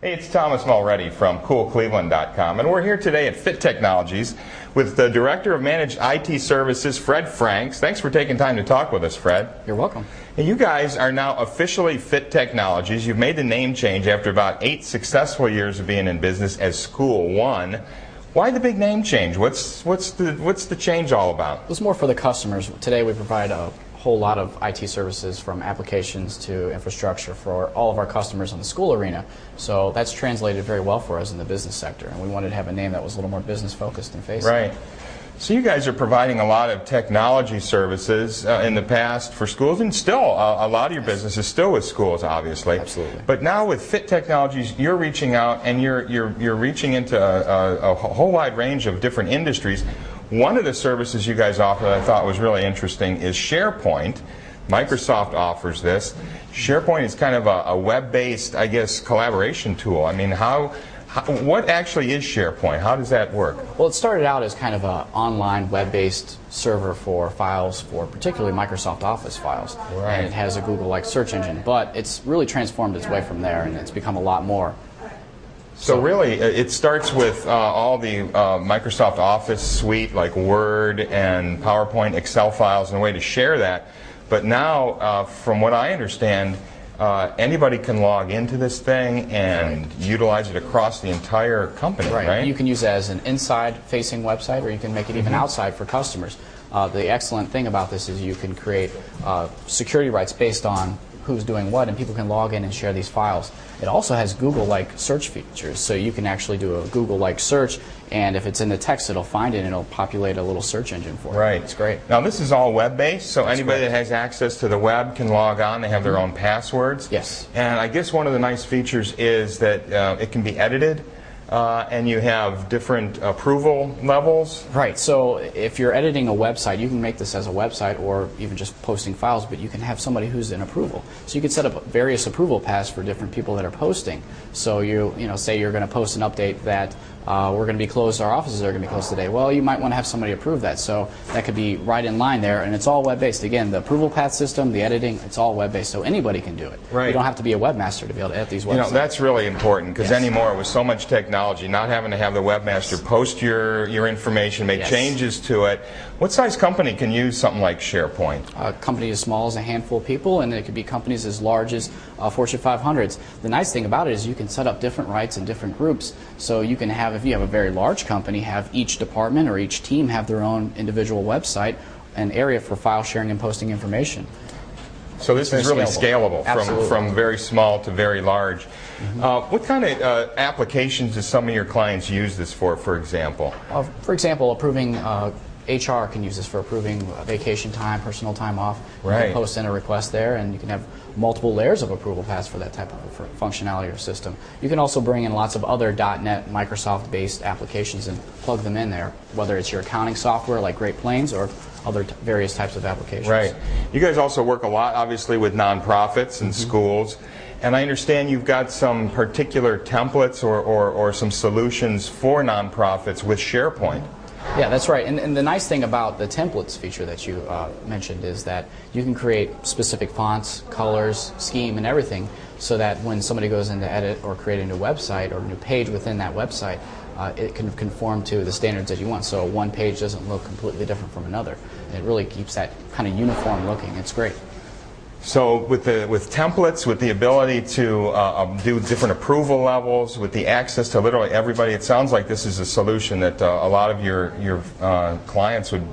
Hey, it's Thomas Mulready from CoolCleveland.com, and we're here today at Fit Technologies with the Director of Managed IT Services, Fred Franks. Thanks for taking time to talk with us, Fred. You're welcome. And you guys are now officially Fit Technologies. You've made the name change after about 8 successful years of being in business as School One. Why the big name change? What's the change all about? It was more for the customers. Today we provide a whole lot of IT services, from applications to infrastructure, for all of our customers in the school arena. So that's translated very well for us in the business sector, and we wanted to have a name that was a little more business focused and facing. Right. So you guys are providing a lot of technology services in the past for schools, and still a lot of your business is still with schools, obviously. Absolutely. But now with Fit Technologies, you're reaching out and you're reaching into a whole wide range of different industries. One of the services you guys offer that I thought was really interesting is SharePoint. Microsoft offers this. SharePoint is kind of a web-based, I guess, collaboration tool. I mean, what actually is SharePoint? How does that work? Well, it started out as kind of an online web-based server for files, for particularly Microsoft Office files. Right. And it has a Google-like search engine, but it's really transformed its way from there, and it's become a lot more. So really, it starts with all the Microsoft Office suite, like Word and PowerPoint, Excel files, and a way to share that. But now, from what I understand, anybody can log into this thing and utilize it across the entire company, right? You can use it as an inside-facing website, or you can make it even outside for customers. The excellent thing about this is you can create security rights based on who's doing what, and people can log in and share these files. It also has Google-like search features, so you can actually do a Google-like search, and if it's in the text, it'll find it and it'll populate a little search engine for it. Right. It's great. Now this is all web-based, so That's anybody correct. that has access to the web can log on. They have their own passwords. Yes. And I guess one of the nice features is that it can be edited, and you have different approval levels. Right, so if you're editing a website, you can make this as a website or even just posting files, but you can have somebody who's in approval. So you can set up various approval paths for different people that are posting. So you say you're going to post an update that we're going to be closed, our offices are going to be closed today. Well, you might want to have somebody approve that, so that could be right in line there, and it's all web-based. Again, the approval path system, the editing, it's all web-based, so anybody can do it. Right. You don't have to be a webmaster to be able to edit these websites. You know, that's really important, because Yes. anymore with so much technology, not having to have the webmaster post your information, make Yes. changes to it. What size company can use something like SharePoint? A company as small as a handful of people, and it could be companies as large as Fortune 500s. The nice thing about it is you can set up different rights in different groups. So you can have, if you have a very large company, have each department or each team have their own individual website, an area for file sharing and posting information. So this is really scalable from very small to very large. What kind of applications do some of your clients use this for example? For example, approving HR can use this for approving vacation time, personal time off. You Right. can post in a request there, and you can have multiple layers of approval paths for that type of functionality or system. You can also bring in lots of other .NET, Microsoft-based applications and plug them in there, whether it's your accounting software like Great Plains or other various types of applications. Right. You guys also work a lot, obviously, with nonprofits and schools. And I understand you've got some particular templates or some solutions for nonprofits with SharePoint. Yeah, that's right. And the nice thing about the templates feature that you mentioned is that you can create specific fonts, colors, scheme, and everything, so that when somebody goes in to edit or create a new website or a new page within that website, it can conform to the standards that you want. So one page doesn't look completely different from another. It really keeps that kind of uniform looking. It's great. So with templates, with the ability to do different approval levels, with the access to literally everybody, it sounds like this is a solution that a lot of your clients would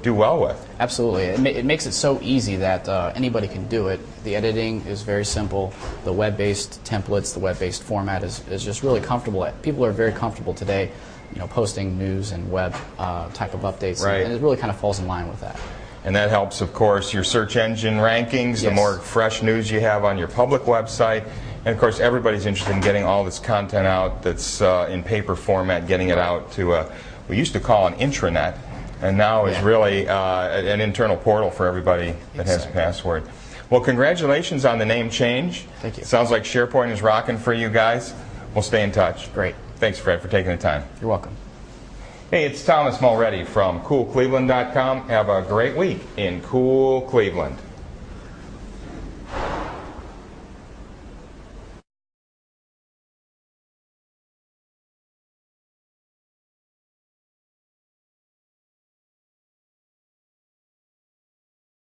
do well with. Absolutely. It makes it so easy that anybody can do it. The editing is very simple. The web-based templates, the web-based format is just really comfortable. People are very comfortable today, posting news and web type of updates, Right. and it really kind of falls in line with that. And that helps, of course, your search engine rankings, the Yes. more fresh news you have on your public website. And, of course, everybody's interested in getting all this content out that's in paper format, getting it out to we used to call an intranet, and now is really an internal portal for everybody that has a password. Well, congratulations on the name change. Thank you. Sounds like SharePoint is rocking for you guys. We'll stay in touch. Great. Thanks, Fred, for taking the time. You're welcome. Hey, it's Thomas Mulready from CoolCleveland.com. Have a great week in Cool Cleveland.